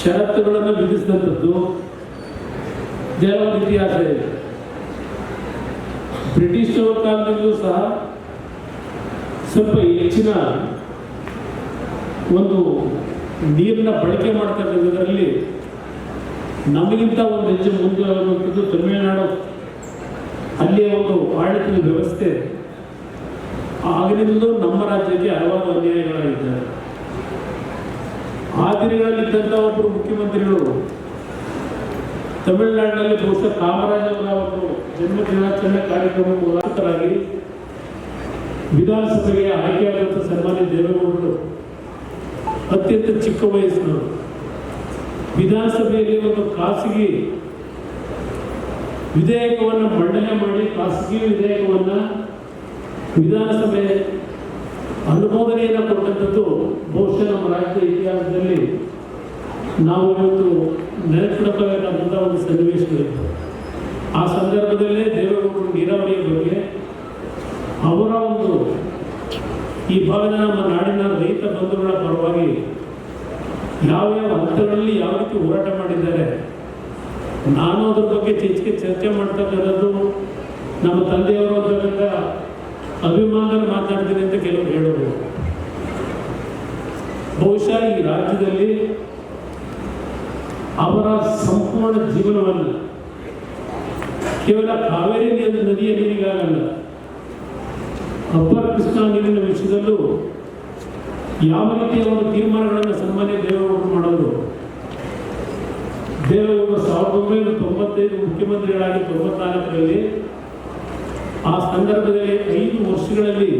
ಷರತ್ತುಗಳನ್ನು ವಿಧಿಸಿದಂಥದ್ದು ಕೆಲವೊಂದು ಇತಿಹಾಸ ಇದೆ. ಬ್ರಿಟಿಷರ ಕಾಲದಲ್ಲೂ ಸಹ ಸ್ವಲ್ಪ ಹೆಚ್ಚಿನ ಒಂದು ನೀರನ್ನ ಬಳಕೆ ಮಾಡ್ತಕ್ಕಂಥದ್ರಲ್ಲಿ ನಮಗಿಂತ ಒಂದು ಹೆಜ್ಜೆ ಮುಂದೆ ಅನ್ನುವಂಥದ್ದು ತಮಿಳುನಾಡು. ಅಲ್ಲಿಯ ಒಂದು ಆಡಳಿತದ ವ್ಯವಸ್ಥೆ ಆಗಿನಿಂದಲೂ ನಮ್ಮ ರಾಜ್ಯಕ್ಕೆ ಹಲವಾರು ಅನ್ಯಾಯಗಳಾಗಿದ್ದಾರೆ. ಆ ದಿನಗಳಲ್ಲಿದ್ದಂಥ ಒಬ್ಬರು ಮುಖ್ಯಮಂತ್ರಿಗಳು ತಮಿಳುನಾಡಿನಲ್ಲಿ ಬಹುಶಃ ಕಾಮರಾಜರ ಒಂದು ಜನ್ಮ ದಿನಾಚರಣೆ ಕಾರ್ಯಕ್ರಮಕ್ಕೆ ಉದಾಹರಣರಾಗಿ ವಿಧಾನಸಭೆಗೆ ಆಯ್ಕೆಯಾದಂಥ ಸನ್ಮಾನ್ಯ ದೇವೇಗೌಡರು ಅತ್ಯಂತ ಚಿಕ್ಕ ವಯಸ್ಸಿನವರು ವಿಧಾನಸಭೆಯಲ್ಲಿ ಒಂದು ಖಾಸಗಿ ವಿಧೇಯಕವನ್ನು ಮಂಡನೆ ಮಾಡಿ ಖಾಸಗಿ ವಿಧೇಯಕವನ್ನು ವಿಧಾನಸಭೆ ಅನುಮೋದನೆಯನ್ನು ಕೊಟ್ಟಂಥದ್ದು ಬಹುಶಃ ನಮ್ಮ ರಾಜ್ಯದ ಇತಿಹಾಸದಲ್ಲಿ ನಾವು ಇವತ್ತು ನೆನಪಿಡಬೇಕಾದಂಥ ಒಂದು ಸನ್ನಿವೇಶಗಳಿತ್ತು. ಆ ಸಂದರ್ಭದಲ್ಲೇ ದೇವೇಗೌಡರು ನೀರಾವರಿಯ ಬಗ್ಗೆ ಅವರ ಒಂದು ಈ ಭಾಗದ ನಮ್ಮ ನಾಡಿನ ರೈತ ಬಂಧುಗಳ ಪರವಾಗಿ ಯಾವ್ಯಾವ ಹಂತಗಳಲ್ಲಿ ಯಾವ ರೀತಿ ಹೋರಾಟ ಮಾಡಿದ್ದಾರೆ, ನಾನು ಅದ್ರ ಬಗ್ಗೆ ಹೆಚ್ಚಿಗೆ ಚರ್ಚೆ ಮಾಡ್ತಕ್ಕಂಥದ್ದು ನಮ್ಮ ತಂದೆಯವರು ಅದರಿಂದ ಅಭಿಮಾನದಲ್ಲಿ ಮಾತಾಡ್ತೀನಿ ಅಂತ ಕೆಲವರು ಹೇಳೋದು. ಬಹುಶಃ ಈ ರಾಜ್ಯದಲ್ಲಿ ಅವರ ಸಂಪೂರ್ಣ ಜೀವನವನ್ನು ಕೇವಲ ಕಾವೇರಿ ನದಿಯ ನೀರಿಗಾಗಲ್ಲ, ಅಪ್ಪರ್ ಕೃಷ್ಣಾ ನೀರಿನ ವಿಷಯದಲ್ಲೂ ಯಾವ ರೀತಿಯ ಒಂದು ತೀರ್ಮಾನಗಳನ್ನು ಸನ್ಮಾನ್ಯ ದೇವೇಗೌಡರು ಮಾಡೋದು. ದೇವೇಗೌಡರು 1995 ಮುಖ್ಯಮಂತ್ರಿಗಳಾಗಿ 94ರಲ್ಲಿ ಆ ಸಂದರ್ಭದಲ್ಲಿ 5 ವರ್ಷಗಳಲ್ಲಿ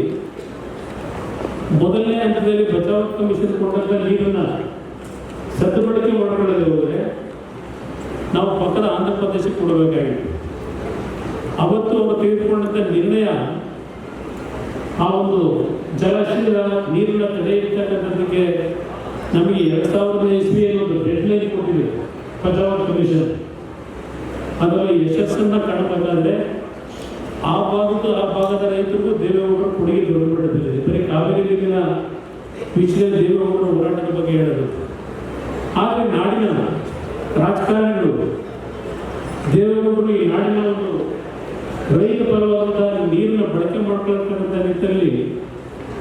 ಮೊದಲನೇ ಹಂತದಲ್ಲಿ ಬಚಾವ್ ಕಮಿಷನ್ ಕೊಟ್ಟಂತ ನೀರನ್ನು ಸದ್ಬಳಕೆ ಮಾಡಿಕೊಳ್ಳದೆ ಹೋದರೆ ನಾವು ಪಕ್ಕದ ಆಂಧ್ರ ಪ್ರದೇಶಕ್ಕೆ ಕೊಡಬೇಕಾಗಿತ್ತು. ಅವತ್ತು ಅವರು ತೆಗೆದುಕೊಂಡಂಥ ನಿರ್ಣಯ ಆ ಒಂದು ಜಲಾಶಯದ ನೀರಿನ ತಡೆ ಇರ್ತಕ್ಕಂಥದ್ದಕ್ಕೆ ನಮಗೆ 2000 ಇಸ್ವಿಯಲ್ಲಿ ಒಂದು ಡೆಡ್ಲೈನ್ ಕೊಟ್ಟಿದೆ ಬಚಾವ್ ಕಮಿಷನ್. ಅದರಲ್ಲಿ ಯಶಸ್ಸನ್ನು ಕಾಣಬೇಕಾದ್ರೆ ಆ ಭಾಗದ ರೈತರಿಗೂ ದೇವೇಗೌಡರು ಕೊಡುಗೆ ದೊರಕುತ್ತದೆ. ಬರೀ ಕಾವೇರಿ ನೀರಿನ ವಿಷಯದಲ್ಲಿ ದೇವೇಗೌಡರ ಹೋರಾಟದ ಬಗ್ಗೆ ಹೇಳೋದು. ಆದರೆ ನಾಡಿನ ರಾಜಕಾರಣಿಗಳು ದೇವೇಗೌಡರು ಈ ನಾಡಿನ ಒಂದು ರೈತ ಪರವಾದಂತಹ ನೀರಿನ ಬಳಕೆ ಮಾಡ್ಕೊಳ್ತಕ್ಕಂಥ ನಿಟ್ಟಿನಲ್ಲಿ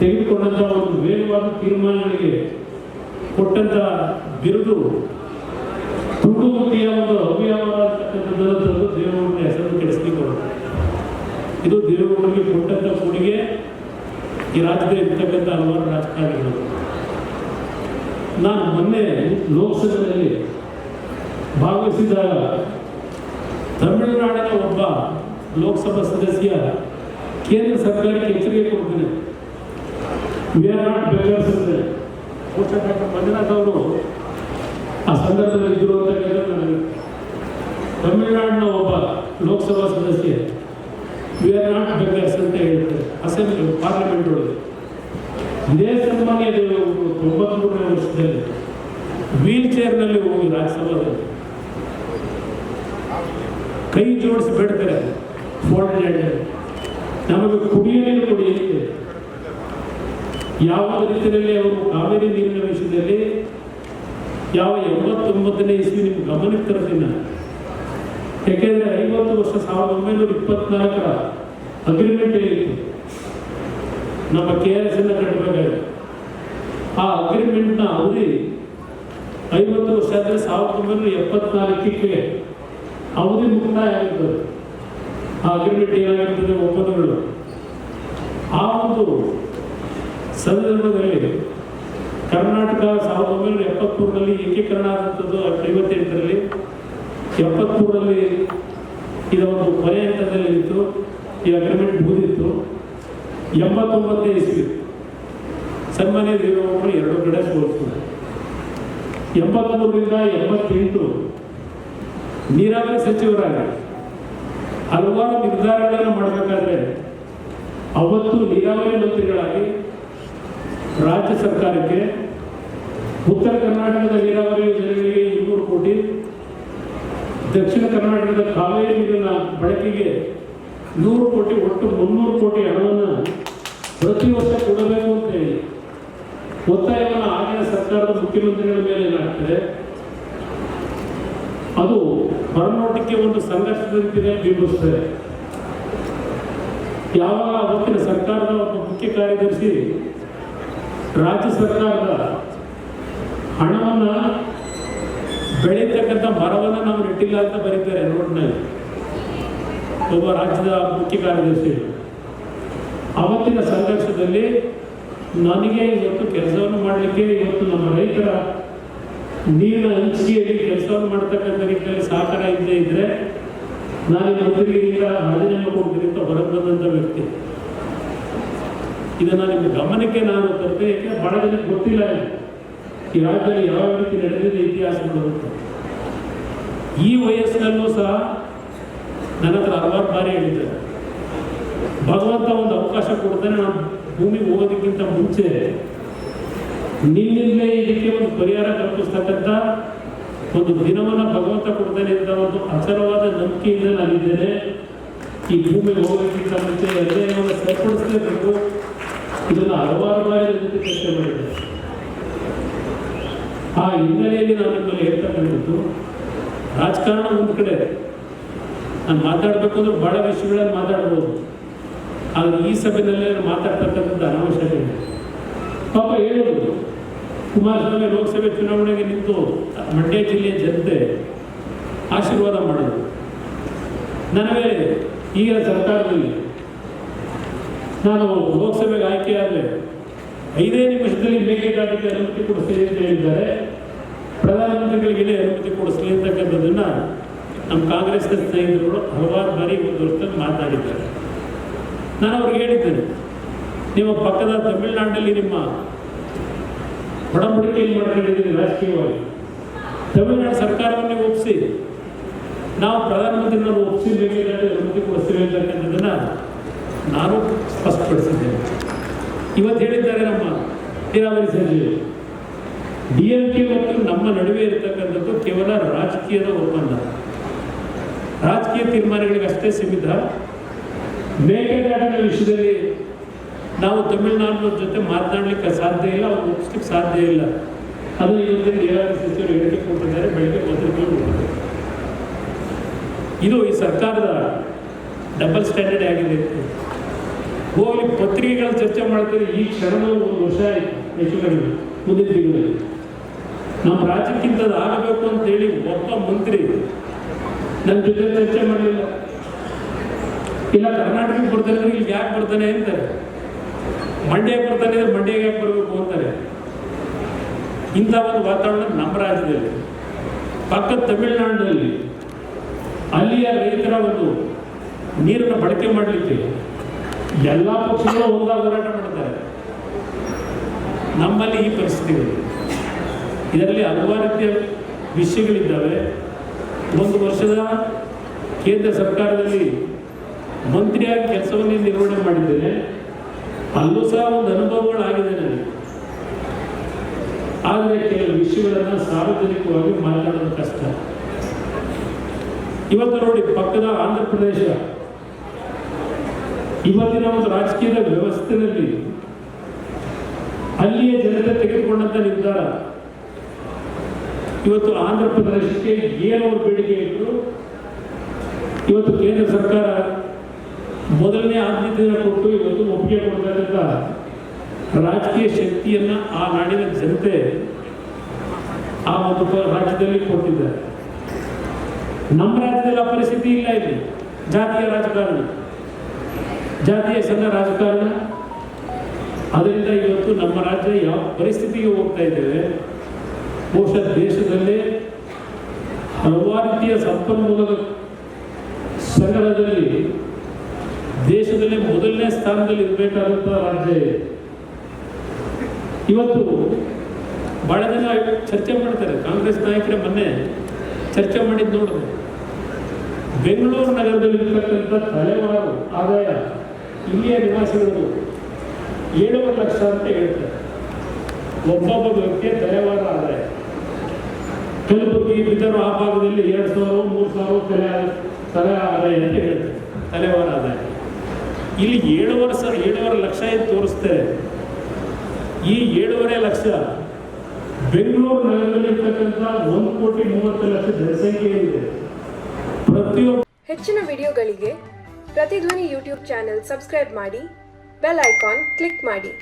ತೆಗೆದುಕೊಂಡಂಥ ಒಂದು ವೇಗವಾದ ತೀರ್ಮಾನಗಳಿಗೆ ಕೊಟ್ಟಂಥ ಬಿರುದು ತುಂಡುಮುಖಿಯ ಒಂದು ಅವ್ಯವಹಾರತಕ್ಕಂಥದ್ದು ದೇವೇಗೌಡರ ಹೆಸರನ್ನು ಕೆಡಿಸಲಿಕ್ಕೆ. ಇದು ದೇವೇಗೌಡರಿಗೆ ಕೊಟ್ಟಂಥ ಕೊಡುಗೆ ಈ ರಾಜ್ಯದಲ್ಲಿ ಇರ್ತಕ್ಕಂಥ ಹಲವಾರು ರಾಜಕಾರಣಿಗಳು. ನಾನು ಮೊನ್ನೆ ಲೋಕಸಭೆಯಲ್ಲಿ ಭಾಗವಹಿಸಿದಾಗ ತಮಿಳುನಾಡಿನ ಒಬ್ಬ ಲೋಕಸಭಾ ಸದಸ್ಯ ಕೇಂದ್ರ ಸರ್ಕಾರಕ್ಕೆ ಎಚ್ಚರಿಕೆ ಕೊಡ್ತೇನೆ, ವಿ ಆರ್ ನಾಟ್ ಬೆಗರ್ಸ್ ಅಂದರೆ ಡಾಕ್ಟರ್ ಮಂಜುನಾಥ್ ಅವರು ಆ ಸಂದರ್ಭದಲ್ಲಿ ಇದ್ದರು ಅಂತ ಹೇಳಿದ್ರೆ ನನಗೆ ತಮಿಳುನಾಡಿನ ಒಬ್ಬ ಲೋಕಸಭಾ ಸದಸ್ಯ ವಿ ಆರ್ ನಾಟ್ ಬೆಗರ್ಸ್ ಅಂತ ಹೇಳ್ತಾರೆ ಅಸೆಂಬ್ಲಿ ಪಾರ್ಲಿಮೆಂಟ್ ಒಳಗೆ. ಇದೇ ಸನ್ಮಾನ್ಯ ದೇವೇಗೌಡರು 93ನೇ ವರ್ಷದಲ್ಲಿ ವೀಲ್ ಚೇರ್ನಲ್ಲಿ ಹೋಗಿ ರಾಜ್ಯಸಭಾದಲ್ಲಿ ಕೈ ಜೋಡಿಸಿ ಬೇಡ್ತಾರೆ, ನಮಗೆ ಕುಡಿಯ ನೀರು ಕೊಡಿ. ಯಾವ ರೀತಿಯಲ್ಲಿ ಅವರು ಕಾವೇರಿ ನೀರಿನ ವಿಷಯದಲ್ಲಿ ಯಾವ 89ನೇ ಇಸ್ವಿ ನಿಮ್ಗೆ ಗಮನಕ್ಕೆ ತರ್ತೀನಿ. ಯಾಕೆಂದರೆ 50 ವರ್ಷ 1924ರ ಅಗ್ರಿಮೆಂಟ್ ಏನಿತ್ತು ನಮ್ಮ KRS ಅನ್ನು ಕಟ್ಟಬೇಕಾಗಿದೆ. ಆ ಅಗ್ರಿಮೆಂಟ್ನ ಅವಧಿ 50 ವರ್ಷ ಆದರೆ 1974ಕ್ಕೆ ಅವಧಿ ಮುಕ್ತಾಯ ಆಗಿರ್ತದೆ. ಆ ಅಗ್ರಿಮೆಂಟ್ ಏನಾಗಿರ್ತದೆ ಒಪ್ಪಂದಗಳು. ಆ ಒಂದು ಸಂದರ್ಭದಲ್ಲಿ ಕರ್ನಾಟಕ 1973ರಲ್ಲಿ ಏಕೀಕರಣ ಆದಂಥದ್ದು, 58ರಲ್ಲಿ 73ರಲ್ಲಿ ಇದರ ಒಂದು ಕೊನೆ ಹಂತದಲ್ಲಿ ಇತ್ತು. ಈ ಅಗ್ರಿಮೆಂಟ್ ಮುಗಿದಿತ್ತು. 89ನೇ ಇಸ್ವಿ ಸನ್ಮಾನ್ಯ ದೇವೇಗೌಡರು 2 ಕಡೆ ಸೋಲಿಸಿದರು. 83ರಿಂದ 88 ನೀರಾವರಿ ಸಚಿವರಾಗಿ ಹಲವಾರು ನಿರ್ಧಾರಗಳನ್ನು ಮಾಡಬೇಕಾದ್ರೆ ಅವತ್ತು ನೀರಾವರಿ ಮಂತ್ರಿಗಳಾಗಿ ರಾಜ್ಯ ಸರ್ಕಾರಕ್ಕೆ ಉತ್ತರ ಕರ್ನಾಟಕದ ನೀರಾವರಿ ಯೋಜನೆಗಳಿಗೆ 200 ಕೋಟಿ, ದಕ್ಷಿಣ ಕರ್ನಾಟಕದ ಕಾವೇರಿ ನೀರಿನ ಬಳಕೆಗೆ 100 ಕೋಟಿ, ಒಟ್ಟು 300 ಕೋಟಿ ಹಣವನ್ನು ಪ್ರತಿ ವರ್ಷ ಕೊಡಬೇಕು ಅಂತ ಹೇಳಿ ಒತ್ತಾಯವನ್ನು ಆಗಿನ ಸರ್ಕಾರದ ಮುಖ್ಯಮಂತ್ರಿಗಳ ಮೇಲೆ ಏನಾಗ್ತದೆ ಅದು ಹೊರನೋಟಕ್ಕೆ ಒಂದು ಸಂಘರ್ಷದ ರೀತಿಯಲ್ಲಿ ಬಿಂಬಿಸ್ತದೆ. ಯಾವಾಗ ಅವತ್ತಿನ ಸರ್ಕಾರದ ಒಬ್ಬ ಮುಖ್ಯ ಕಾರ್ಯದರ್ಶಿ ರಾಜ್ಯ ಸರ್ಕಾರದ ಹಣವನ್ನು ಬೆಳೀತಕ್ಕಂಥ ಮರವನ್ನು ನಾವು ನೆಟ್ಟಿಲ್ಲ ಅಂತ ಬರೀತಾರೆ ರೋಡ್ನಲ್ಲಿ, ಒಬ್ಬ ರಾಜ್ಯದ ಮುಖ್ಯ ಕಾರ್ಯದರ್ಶಿ. ಅವತ್ತಿನ ಸಂಘರ್ಷದಲ್ಲಿ ನನಗೆ ಇವತ್ತು ಕೆಲಸವನ್ನು ಮಾಡಲಿಕ್ಕೆ, ಇವತ್ತು ನಮ್ಮ ರೈತರ ನೀರಿನ ಹಂಚಿಕೆಯಲ್ಲಿ ಕೆಲಸವನ್ನು ಮಾಡ್ತಕ್ಕಂಥ ರೀತಿಯಲ್ಲಿ ಸಹಕಾರ ಇದ್ದೇ ಇದ್ದರೆ ನಾನು ಮಂತ್ರಿಗಿಂತ ರಾಜೀನಾಮೆ ಕೊಡ್ತೀನಿ ಅಂತ ಹೊರಗೆ ಬಂದಂಥ ವ್ಯಕ್ತಿ. ಇದನ್ನು ನಿಮ್ಮ ಗಮನಕ್ಕೆ ನಾನು ತರ್ತೇನೆ. ಯಾಕೆ ಭಾಳ ಜನಕ್ಕೆ ಗೊತ್ತಿಲ್ಲ ಈ ರಾಜ್ಯದಲ್ಲಿ ಯಾವ ರೀತಿ ನಡೆದಿದೆ ಇತಿಹಾಸಗಳು ಅಂತ. ಈ ವಯಸ್ಸಿನಲ್ಲೂ ಸಹ ನನ್ನ ಹತ್ರ ಹಲವಾರು ಬಾರಿ ಹೇಳಿದ್ದಾರೆ, ಭಗವಂತ ಒಂದು ಅವಕಾಶ ಕೊಡ್ತಾನೆ, ನಾನು ಭೂಮಿಗೆ ಹೋಗೋದಕ್ಕಿಂತ ಮುಂಚೆ ನಿನ್ನಿಂದಲೇ ಇದಕ್ಕೆ ಒಂದು ಪರಿಹಾರ ಕಲ್ಪಿಸ್ತಕ್ಕಂಥ ಒಂದು ದಿನವನ್ನು ಭಗವಂತ ಕೊಡ್ತಾನೆ ಅಂತ ಒಂದು ಅಚಲವಾದ ನಂಬಿಕೆಯಿಂದ ನಾನಿದ್ದೇನೆ. ಈ ಭೂಮಿಗೆ ಹೋಗೋದಕ್ಕಿಂತ ಮುಂಚೆ ಎಲ್ಲವನ್ನು ಸರಿಪಡಿಸಲೇಬೇಕು. ಇದನ್ನು ಹಲವಾರು ಬಾರಿ ಜೊತೆ ಚರ್ಚೆ ಮಾಡಿದ್ದೆ. ಆ ಹಿನ್ನೆಲೆಯಲ್ಲಿ ನಾನು ನಿಮ್ಮಲ್ಲಿ ಹೇಳ್ತಕ್ಕಂಥದ್ದು, ರಾಜಕಾರಣ ಒಂದು ಕಡೆ ನಾನು ಮಾತಾಡಬೇಕು ಅಂದ್ರೆ ಭಾಳ ವಿಷಯಗಳಲ್ಲಿ ಮಾತಾಡ್ಬೋದು, ಆದರೆ ಈ ಸಭೆಯಲ್ಲೇ ಮಾತಾಡ್ತಕ್ಕಂಥದ್ದು ಅನಾವಶ್ಯಕ ಇದೆ. ಪಾಪ ಹೇಳೋದು, ಕುಮಾರಸ್ವಾಮಿ ಲೋಕಸಭೆ ಚುನಾವಣೆಗೆ ನಿಂತು ಮಂಡ್ಯ ಜಿಲ್ಲೆಯ ಜನತೆ ಆಶೀರ್ವಾದ ಮಾಡೋದು. ನನಗೆ ಈಗಿನ ಸರ್ಕಾರದಲ್ಲಿ ನಾನು ಲೋಕಸಭೆಗೆ ಆಯ್ಕೆಯಾದರೆ 5 ನಿಮಿಷದಲ್ಲಿ ಮೇಕೆದಾಟಿಗೆ ಅನುಮತಿ ಕೊಡಿಸ್ಲಿ ಅಂತ ಹೇಳಿದ್ದಾರೆ. ಪ್ರಧಾನಮಂತ್ರಿಗಳಿಗೆ ಅನುಮತಿ ಕೊಡಿಸ್ಲಿ ಅಂತಕ್ಕಂಥದ್ದನ್ನು ನಮ್ಮ ಕಾಂಗ್ರೆಸ್ನ ಸ್ನೇಹಿತರುಗಳು ಹಲವಾರು ಬಾರಿ ಒಂದು ವರ್ಷದಲ್ಲಿ ಮಾತಾಡಿದ್ದಾರೆ. ನಾನು ಅವ್ರಿಗೆ ಹೇಳಿದ್ದೇನೆ, ನಿಮ್ಮ ಪಕ್ಕದ ತಮಿಳುನಾಡಿನಲ್ಲಿ ನಿಮ್ಮ ಒಡಂಬಡಿಕೆಯಲ್ಲಿ ಮಾಡ್ಕೊಂಡಿದ್ದೀನಿ ರಾಜಕೀಯವಾಗಿ. ತಮಿಳುನಾಡು ಸರ್ಕಾರವನ್ನೇ ಒಪ್ಪಿಸಿ ನಾವು ಪ್ರಧಾನಮಂತ್ರಿಗಳನ್ನು ಒಪ್ಪಿಸಿ ಮೇಕೆದಾಟಿ ಅನುಮತಿ ಕೊಡಿಸ್ತೀವಿ ಅಂತಕ್ಕಂಥದ್ದನ್ನು ನಾನು ಸ್ಪಷ್ಟಪಡಿಸಿದ್ದೇನೆ. ಇವತ್ತು ಹೇಳಿದ್ದಾರೆ ನಮ್ಮ ನೀರಾವರಿ ಸಚಿವರು, DMK ಮತ್ತು ನಮ್ಮ ನಡುವೆ ಇರತಕ್ಕಂಥದ್ದು ಕೇವಲ ರಾಜಕೀಯದ ಒಪ್ಪಂದ, ರಾಜಕೀಯ ತೀರ್ಮಾನಗಳಿಗೆ ಅಷ್ಟೇ ಸೀಮಿತ. ಮೇಕೆದಾಟಿನ ವಿಷಯದಲ್ಲಿ ನಾವು ತಮಿಳುನಾಡಿನ ಜೊತೆ ಮಾತನಾಡಲಿಕ್ಕೆ ಸಾಧ್ಯ ಇಲ್ಲ, ಅವ್ರು ಒಪ್ಪಿಸ್ಲಿಕ್ಕೆ ಸಾಧ್ಯ ಇಲ್ಲ. ಅದು ಇವತ್ತಿನ ನೀರಾವರಿ ಸಚಿವರು ಹೇಳಿಕೆ ಕೊಟ್ಟಿದ್ದಾರೆ, ಬೆಳಗ್ಗೆ ಪತ್ರಿಕೆಗಳು ಕೊಟ್ಟಿದ್ದಾರೆ. ಇದು ಈ ಸರ್ಕಾರದ ಡಬಲ್ ಸ್ಟ್ಯಾಂಡರ್ಡ್ ಆಗಿದೆ. ಹೋಗಲಿ ಪತ್ರಿಕೆಗಳ ಚರ್ಚೆ ಮಾಡ್ತಾರೆ. ಈ ಕ್ಷಣದಲ್ಲಿ 1 ವರ್ಷ ಆಯಿತು ಹೆಚ್ಚು ಕಡಿಮೆ, ಮುಂದಿನ ತಿಂಗಳಲ್ಲಿ ನಮ್ಮ ರಾಜ್ಯಕ್ಕಿಂತ ಆಗಬೇಕು ಅಂತೇಳಿ ಒಬ್ಬ ಮಂತ್ರಿ ನನ್ನ ಜೊತೆ ಚರ್ಚೆ ಮಾಡಲಿಲ್ಲ. ಇಲ್ಲ ಕರ್ನಾಟಕಕ್ಕೆ ಬರ್ತಾನೆ ಅಂದ್ರೆ ಇಲ್ಲಿ ಯಾಕೆ ಬರ್ತಾನೆ ಅಂತಾರೆ, ಮಂಡ್ಯಕ್ಕೆ ಬರ್ತಾನೆ ಅಂದ್ರೆ ಮಂಡ್ಯಗೆ ಯಾಕೆ ಬರಬೇಕು ಅಂತಾರೆ. ಇಂಥ ಒಂದು ವಾತಾವರಣ ನಮ್ಮ ರಾಜ್ಯದಲ್ಲಿ, ಪಕ್ಕದ ತಮಿಳುನಾಡಿನಲ್ಲಿ ಅಲ್ಲಿಯ ರೈತರ ಒಂದು ನೀರನ್ನು ಬಳಕೆ ಮಾಡಲಿಕ್ಕೆ ಎಲ್ಲ ಪಕ್ಷಗಳು ಒಂದಾಗಿ ಹೋರಾಟ ಮಾಡ್ತಾರೆ. ನಮ್ಮಲ್ಲಿ ಈ ಪರಿಸ್ಥಿತಿಗಳು, ಇದರಲ್ಲಿ ಹಲವಾರು ರೀತಿಯ ವಿಷಯಗಳಿದ್ದಾವೆ. 1 ವರ್ಷದ ಕೇಂದ್ರ ಸರ್ಕಾರದಲ್ಲಿ ಮಂತ್ರಿಯಾಗಿ ಕೆಲಸವನ್ನೇ ನಿರ್ವಹಣೆ ಮಾಡಿದ್ದೇನೆ. ಅಲ್ಲೂ ಸಹ ಒಂದು ಅನುಭವಗಳಾಗಿದೆ ನನಗೆ. ಆದರೆ ಕೆಲವು ವಿಷಯಗಳನ್ನು ಸಾರ್ವಜನಿಕವಾಗಿ ಮಾತಾಡೋದು ಕಷ್ಟ. ಇವತ್ತು ನೋಡಿ, ಪಕ್ಕದ ಆಂಧ್ರ ಪ್ರದೇಶ ಇವತ್ತಿನ ಒಂದು ರಾಜಕೀಯದ ವ್ಯವಸ್ಥೆಯಲ್ಲಿ ಅಲ್ಲಿಯ ಜನತೆ ತೆಗೆದುಕೊಂಡಂಥ ನಿರ್ಧಾರ, ಇವತ್ತು ಆಂಧ್ರ ಪ್ರದೇಶಕ್ಕೆ ಏನು ಅವ್ರ ಬೇಡಿಕೆ ಇಟ್ಟು ಇವತ್ತು ಕೇಂದ್ರ ಸರ್ಕಾರ ಮೊದಲನೇ ಆದ್ಯತೆಯನ್ನು ಕೊಟ್ಟು ಇವತ್ತು ಒಪ್ಪಿಗೆ ಕೊಡ್ತಕ್ಕಂಥ ರಾಜಕೀಯ ಶಕ್ತಿಯನ್ನು ಆ ನಾಡಿನ ಜನತೆ ಆ ಒಂದು ರಾಜ್ಯದಲ್ಲಿ ಕೊಟ್ಟಿದ್ದಾರೆ. ನಮ್ಮ ರಾಜ್ಯದಲ್ಲಿ ಆ ಪರಿಸ್ಥಿತಿ ಇಲ್ಲ. ಇಲ್ಲಿ ಜಾತಿಯ ರಾಜಕಾರಣ, ಜಾತಿಯ ಸಣ್ಣ ರಾಜಕಾರಣ. ಅದರಿಂದ ಇವತ್ತು ನಮ್ಮ ರಾಜ್ಯ ಯಾವ ಪರಿಸ್ಥಿತಿಗೆ ಹೋಗ್ತಾ ಇದ್ದೇವೆ. ಬಹುಶಃ ದೇಶದಲ್ಲೇ ಹಲವಾರು ರೀತಿಯ ಸಂಪನ್ಮೂಲದ ಸಂಗ್ರಹದಲ್ಲಿ ದೇಶದಲ್ಲೇ ಮೊದಲನೇ ಸ್ಥಾನದಲ್ಲಿ ಇರಬೇಕಾದಂಥ ರಾಜ್ಯ ಇದೆ. ಇವತ್ತು ಭಾಳ ಜನ ಚರ್ಚೆ ಮಾಡ್ತಾರೆ, ಕಾಂಗ್ರೆಸ್ ನಾಯಕರೇ ಮೊನ್ನೆ ಚರ್ಚೆ ಮಾಡಿದ್ದು ನೋಡಿದೆ. ಬೆಂಗಳೂರು ನಗರದಲ್ಲಿ ಇರತಕ್ಕಂಥ ತಲೆಮಾರು ಆದಾಯ ಇಲ್ಲಿಯ ನಿವಾಸಿಗಳು 7 ಲಕ್ಷ ಅಂತ ಹೇಳ್ತಾರೆ. ಒಬ್ಬೊಬ್ಬ ವ್ಯಕ್ತಿಯ ತಲೆವಾರ ಆದಾಯ. ಕಲಬುರಗಿ, ಬಿದರು ಆ ಭಾಗದಲ್ಲಿ 2,000-3,000 ತಲೆ ಆದಾಯ ಅಂತ ಹೇಳ್ತಾರೆ, ತಲೆವಾರ ಆದಾಯ. ಇಲ್ಲಿ 7.5 ಲಕ್ಷ ತೋರಿಸ್ತೇವೆ. ಈ 7.5 ಲಕ್ಷ ಬೆಂಗಳೂರು ನಗರದಲ್ಲಿರ್ತಕ್ಕಂಥ 1,30,00,000 ಜನಸಂಖ್ಯೆ ಏನಿದೆ ಪ್ರತಿಯೊಬ್ಬ ಹೆಚ್ಚಿನ ವಿಡಿಯೋಗಳಿಗೆ ಪ್ರತಿಧ್ವನಿ ಯೂಟ್ಯೂಬ್ ಚಾನೆಲ್ ಸಬ್ಸ್ಕ್ರೈಬ್ ಮಾಡಿ, ಬೆಲ್ ಐಕಾನ್ ಕ್ಲಿಕ್ ಮಾಡಿ.